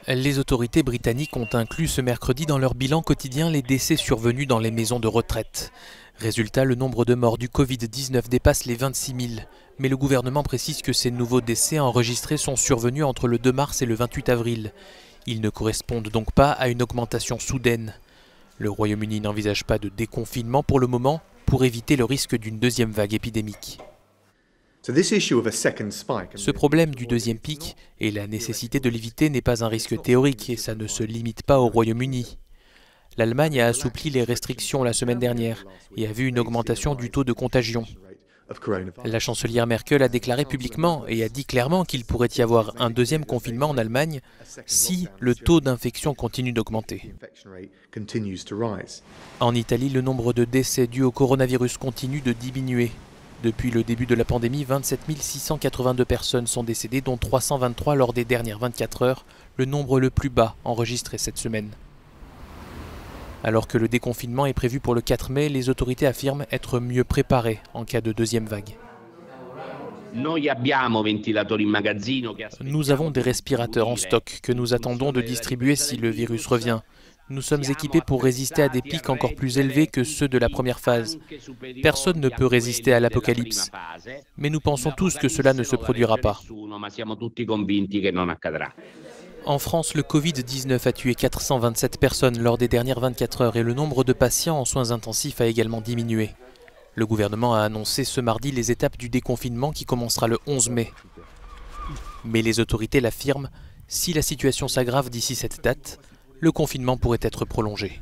Les autorités britanniques ont inclus ce mercredi dans leur bilan quotidien les décès survenus dans les maisons de retraite. Résultat, le nombre de morts du Covid-19 dépasse les 26 000. Mais le gouvernement précise que ces nouveaux décès enregistrés sont survenus entre le 2 mars et le 28 avril. Ils ne correspondent donc pas à une augmentation soudaine. Le Royaume-Uni n'envisage pas de déconfinement pour le moment pour éviter le risque d'une deuxième vague épidémique. Ce problème du deuxième pic et la nécessité de l'éviter n'est pas un risque théorique et ça ne se limite pas au Royaume-Uni. L'Allemagne a assoupli les restrictions la semaine dernière et a vu une augmentation du taux de contagion. La chancelière Merkel a déclaré publiquement et a dit clairement qu'il pourrait y avoir un deuxième confinement en Allemagne si le taux d'infection continue d'augmenter. En Italie, le nombre de décès dus au coronavirus continue de diminuer. Depuis le début de la pandémie, 27 682 personnes sont décédées, dont 323 lors des dernières 24 heures, le nombre le plus bas enregistré cette semaine. Alors que le déconfinement est prévu pour le 4 mai, les autorités affirment être mieux préparées en cas de deuxième vague. Nous avons des respirateurs en stock que nous attendons de distribuer si le virus revient. Nous sommes équipés pour résister à des pics encore plus élevés que ceux de la première phase. Personne ne peut résister à l'apocalypse. Mais nous pensons tous que cela ne se produira pas. En France, le Covid-19 a tué 427 personnes lors des dernières 24 heures et le nombre de patients en soins intensifs a également diminué. Le gouvernement a annoncé ce mardi les étapes du déconfinement qui commencera le 11 mai. Mais les autorités l'affirment, si la situation s'aggrave d'ici cette date, le confinement pourrait être prolongé.